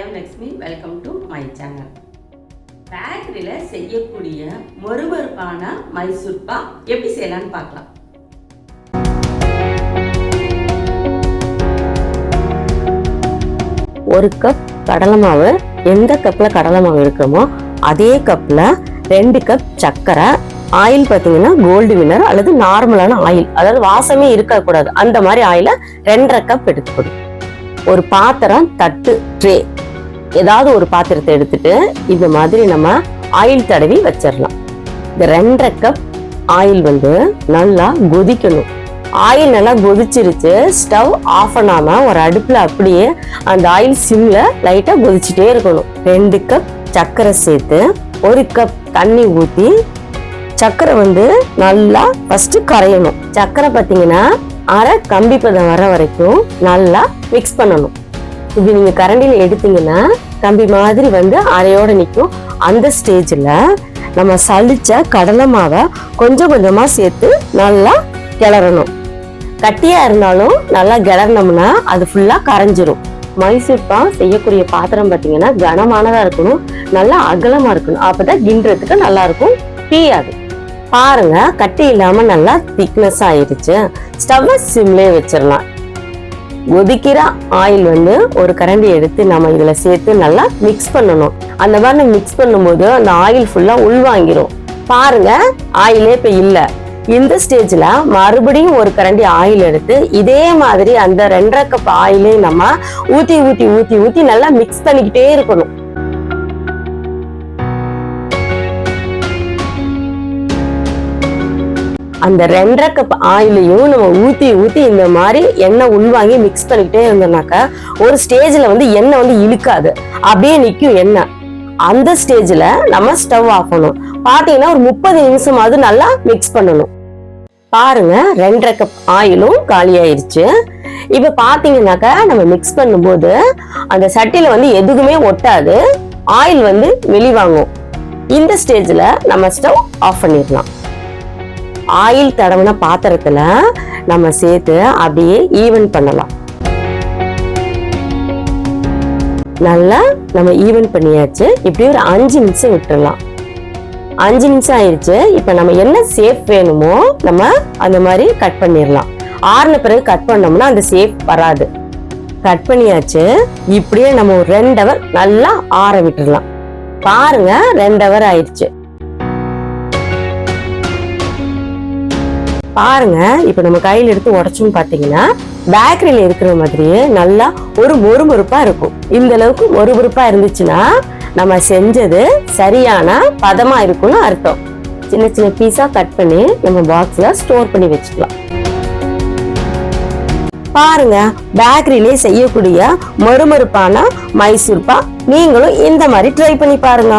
am Lakshmi. Welcome to my channel. பேக்கரியில் செய்யக்கூடிய மொறுமொறுப்பான மைசூர் பாக் எப்படி செய்யலாம்னு பார்க்கலாம். ஒரு கப் கடலை மாவு, எந்த கப்பில் கடலை மாவு எடுக்கிறோமோ அதே கப்பில் 2 கப் சர்க்கரை, ஆயில் பார்த்தீங்கன்னா கோல்டு வினர் அல்லது நார்மலான ஆயில், அதாவது வாசமே இருக்கக்கூடாது அந்த மாதிரி ஆயிலை 2.5 கப் எடுத்துக்கணும். ஒரு பாத்திரம், தட்டு, ட்ரே ஏதாவது ஒரு பாத்திரத்தை எடுத்துட்டு இந்த மாதிரி நம்ம ஆயில் தடவி வச்சிடலாம். இந்த 2.5 கப் ஆயில் நல்லா கொதிக்கணும். ஆயில் நல்லா கொதிச்சிருச்சு, ஸ்டவ் ஆஃப் பண்ணாம ஒரு அடுப்புல அப்படியே அந்த ஆயில் சிம்ல லைட்டா கொதிச்சுட்டே இருக்கணும். 2 கப் சர்க்கரை சேர்த்து 1 கப் தண்ணி ஊத்தி சர்க்கரை நல்லா ஃபர்ஸ்ட் கரையணும். சர்க்கரை பார்த்தீங்கன்னா அரை கம்பி பதம் வர வரைக்கும் நல்லா மிக்ஸ் பண்ணணும். இப்படி நீங்க கரண்டில எடுத்தீங்கன்னா கம்பி மாதிரி அரையோட நிற்கும். அந்த ஸ்டேஜ்ல நம்ம சலிச்ச கடலை மாவை கொஞ்சம் கொஞ்சமா சேர்த்து நல்லா கிளறணும். கட்டியா இருந்தாலும் நல்லா கிளறினோம்னா அது ஃபுல்லா கரைஞ்சிரும். மைசூர் பாக் செய்யக்கூடிய பாத்திரம் பார்த்தீங்கன்னா கனமானதா இருக்கணும், நல்லா அகலமா இருக்கணும், அப்பதான் கிண்டுறதுக்கு நல்லா இருக்கும், தீயாது. பாருங்க, கட்டி இல்லாம நல்லா திக்னஸ் ஆயிடுச்சு. ஸ்டவ் சிம்லே வச்சிடலாம். கொதிக்கிற ஆயில் ஒரு கரண்டி எடுத்து நம்ம இதுல சேர்த்து நல்லா மிக்ஸ் பண்ணணும். அந்த மாதிரி மிக்ஸ் பண்ணும்போது அந்த ஆயில் ஃபுல்லா உள்வாங்கிரும். பாருங்க, ஆயிலே இப்ப இல்ல. இந்த ஸ்டேஜ்ல மறுபடியும் ஒரு கரண்டி ஆயில் எடுத்து இதே மாதிரி அந்த 2.5 கப் ஆயிலே நம்ம ஊத்தி ஊத்தி ஊத்தி ஊத்தி நல்லா மிக்ஸ் பண்ணிக்கிட்டே இருக்கணும். அந்த 2.5 கப் ஆயிலையும் நம்ம ஊத்தி ஊத்தி இந்த மாதிரி எண்ணெய் உள்வாங்கி மிக்ஸ் பண்ணிக்கிட்டே இருந்தோம்னாக்கா ஒரு ஸ்டேஜ்ல எண்ணெய் இழுக்காது, அப்படியே நிற்கும் எண்ணெய். அந்த ஸ்டேஜ்ல நம்ம ஸ்டவ் ஆஃப் பண்ணணும். பாத்தீங்கன்னா ஒரு 30 நிமிஷமாவது நல்லா மிக்ஸ் பண்ணணும். பாருங்க, 2.5 கப் ஆயிலும் காலி ஆயிடுச்சு. இப்ப பாத்தீங்கன்னாக்கா நம்ம மிக்ஸ் பண்ணும்போது அந்த சட்டியில எதுவுமே ஒட்டாது, ஆயில் வெளிவாங்கும். இந்த ஸ்டேஜ்ல நம்ம ஸ்டவ் ஆஃப் பண்ணிடலாம். ஆயில் தடவின பாத்திரத்துல நம்ம சேர்த்து அப்படியே ஈவன் பண்ணலாம். நல்லா நம்ம ஈவன் பண்ணியாச்சு. இப்படி ஒரு 5 நிமிஷம் விட்டுடலாம். 5 நிமிஷம் ஆயிடுச்சு. இப்ப நம்ம என்ன சேஃப் வேணுமோ நம்ம அந்த மாதிரி கட் பண்ணிடலாம். ஆறுன பிறகு கட் பண்ணோம்னா அந்த சேஃப் வராது. கட் பண்ணியாச்சு. இப்படியே நம்ம ஒரு 2 ஹவர் நல்லா ஆற விட்டுடலாம். பாருங்க, 2 ஹவர் ஆயிடுச்சு. பாருங்க, இப்ப நம்ம கையில எடுத்து உடைச்சும் பாத்தீங்கன்னா பேக்கரியில இருக்கிற மாதிரியே நல்லா ஒரு மொறுமொறுப்பா இருக்கும். இந்த அளவுக்கு மொறுமொறுப்பா இருந்துச்சுன்னா நம்ம செஞ்சது சரியான பதமா இருக்கும்னு அர்த்தம். சின்ன சின்ன பீஸா கட் பண்ணி நம்ம பாக்ஸ்ல ஸ்டோர் பண்ணி வச்சுக்கலாம். பாருங்க, பேக்கரியிலே செய்யக்கூடிய மொறுமொறுப்பான மைசூர் பாக் நீங்களும் இந்த மாதிரி ட்ரை பண்ணி பாருங்க.